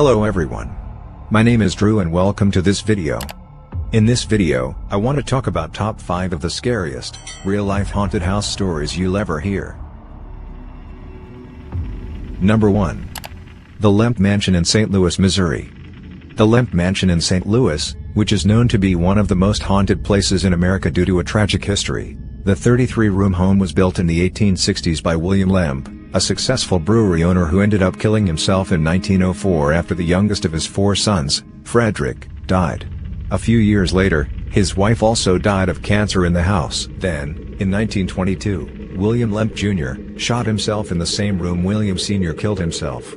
Hello everyone. My name is Drew and welcome to this video. In this video, I want to talk about top 5 of the scariest, real-life haunted house stories you'll ever hear. Number 1. The Lemp Mansion in St. Louis, Missouri. The Lemp Mansion in St. Louis, which is known to be one of the most haunted places in America due to a tragic history. The 33-room home was built in the 1860s by William Lemp, a successful brewery owner who ended up killing himself in 1904 after the youngest of his 4 sons, Frederick, died. A few years later, his wife also died of cancer in the house. Then, in 1922, William Lemp Jr. shot himself in the same room William Sr. killed himself.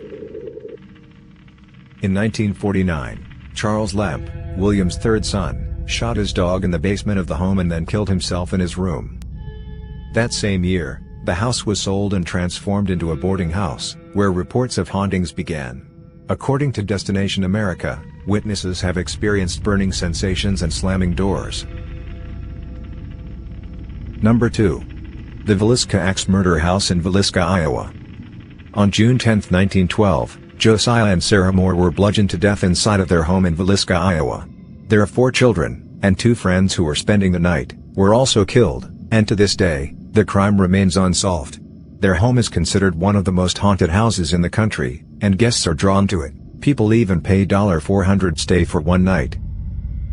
In 1949, Charles Lemp, William's 3rd son, shot his dog in the basement of the home and then killed himself in his room. That same year, the house was sold and transformed into a boarding house, where reports of hauntings began. According to Destination America, witnesses have experienced burning sensations and slamming doors. Number 2. The Villisca Axe Murder House in Villisca, Iowa. On June 10, 1912, Josiah and Sarah Moore were bludgeoned to death inside of their home in Villisca, Iowa. Their 4 children, and 2 friends who were spending the night, were also killed, and to this day, the crime remains unsolved. Their home is considered one of the most haunted houses in the country, and guests are drawn to it. People even pay $400 stay for one night.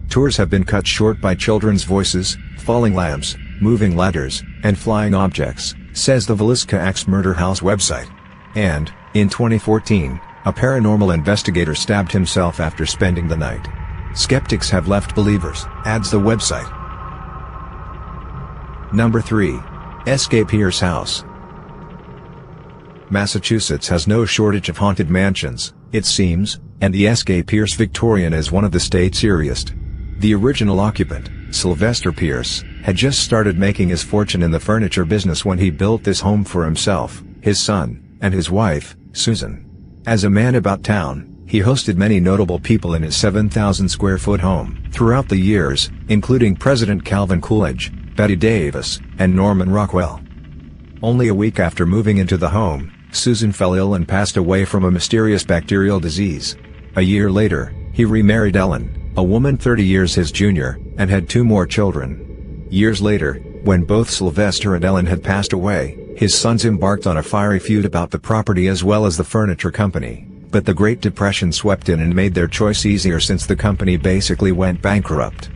Tours have been cut short by children's voices, falling lamps, moving ladders, and flying objects, says the Villisca Axe Murder House website. And, in 2014, a paranormal investigator stabbed himself after spending the night. Skeptics have left believers, adds the website. Number 3. S.K. Pierce House. Massachusetts has no shortage of haunted mansions, it seems, and the S.K. Pierce Victorian is one of the state's eeriest. The original occupant, Sylvester Pierce, had just started making his fortune in the furniture business when he built this home for himself, his son, and his wife, Susan. As a man about town, he hosted many notable people in his 7,000-square-foot home throughout the years, including President Calvin Coolidge, Betty Davis, and Norman Rockwell. Only a week after moving into the home, Susan fell ill and passed away from a mysterious bacterial disease. A year later, he remarried Ellen, a woman 30 years his junior, and had 2 more children. Years later, when both Sylvester and Ellen had passed away, his sons embarked on a fiery feud about the property as well as the furniture company, but the Great Depression swept in and made their choice easier since the company basically went bankrupt.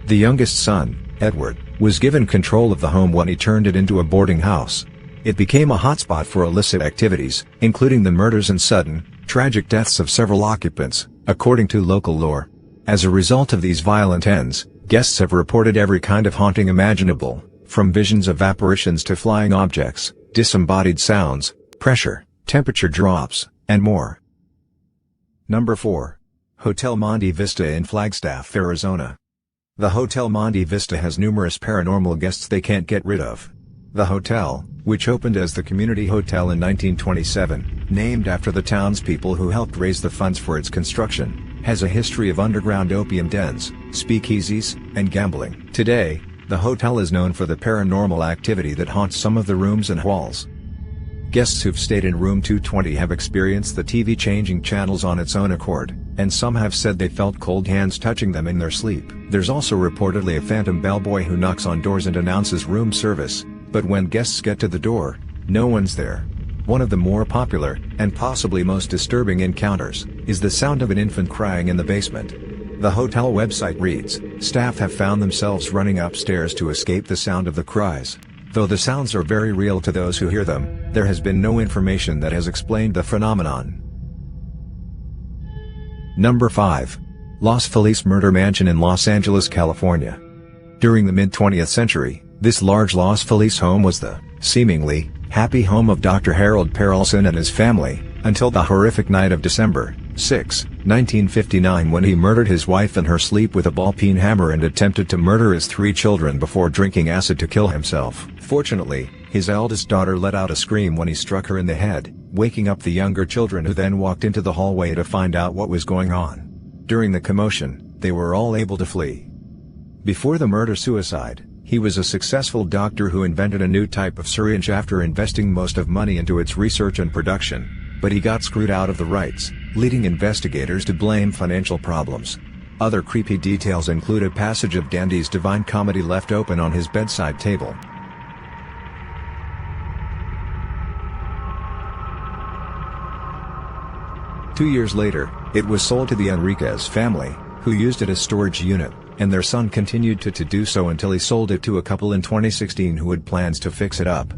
The youngest son, Edward, was given control of the home when he turned it into a boarding house. It became a hotspot for illicit activities, including the murders and sudden, tragic deaths of several occupants, according to local lore. As a result of these violent ends, guests have reported every kind of haunting imaginable, from visions of apparitions to flying objects, disembodied sounds, pressure, temperature drops, and more. Number 4. Hotel Monte Vista in Flagstaff, Arizona. The Hotel Monte Vista has numerous paranormal guests they can't get rid of. The hotel, which opened as the Community Hotel in 1927, named after the townspeople who helped raise the funds for its construction, has a history of underground opium dens, speakeasies, and gambling. Today, the hotel is known for the paranormal activity that haunts some of the rooms and halls. Guests who've stayed in room 220 have experienced the TV changing channels on its own accord, and some have said they felt cold hands touching them in their sleep. There's also reportedly a phantom bellboy who knocks on doors and announces room service, but when guests get to the door, no one's there. One of the more popular, and possibly most disturbing encounters, is the sound of an infant crying in the basement. The hotel website reads, "Staff have found themselves running upstairs to escape the sound of the cries. Though the sounds are very real to those who hear them, there has been no information that has explained the phenomenon." Number 5. Los Feliz Murder Mansion in Los Angeles, California. During the mid-20th century, this large Los Feliz home was the, seemingly, happy home of Dr. Harold Perelson and his family, until the horrific night of December 6, 1959 when he murdered his wife in her sleep with a ball-peen hammer and attempted to murder his 3 children before drinking acid to kill himself. Fortunately, his eldest daughter let out a scream when he struck her in the head, waking up the younger children who then walked into the hallway to find out what was going on. During the commotion, they were all able to flee. Before the murder-suicide, he was a successful doctor who invented a new type of syringe after investing most of money into its research and production, but he got screwed out of the rights, leading investigators to blame financial problems. Other creepy details include a passage of Dandy's Divine Comedy left open on his bedside table. Two years later, it was sold to the Enriquez family, who used it as storage unit, and their son continued to do so until he sold it to a couple in 2016 who had plans to fix it up.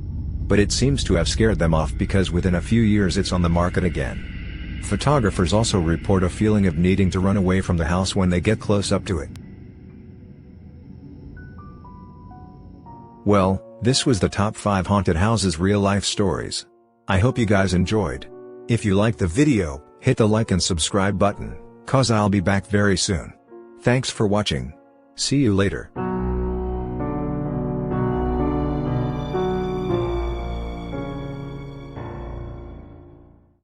But it seems to have scared them off because within a few years it's on the market again. Photographers also report a feeling of needing to run away from the house when they get close up to it. Well, this was the top 5 haunted houses real-life stories. I hope you guys enjoyed. If you liked the video, hit the like and subscribe button, cause I'll be back very soon. Thanks for watching. See you later.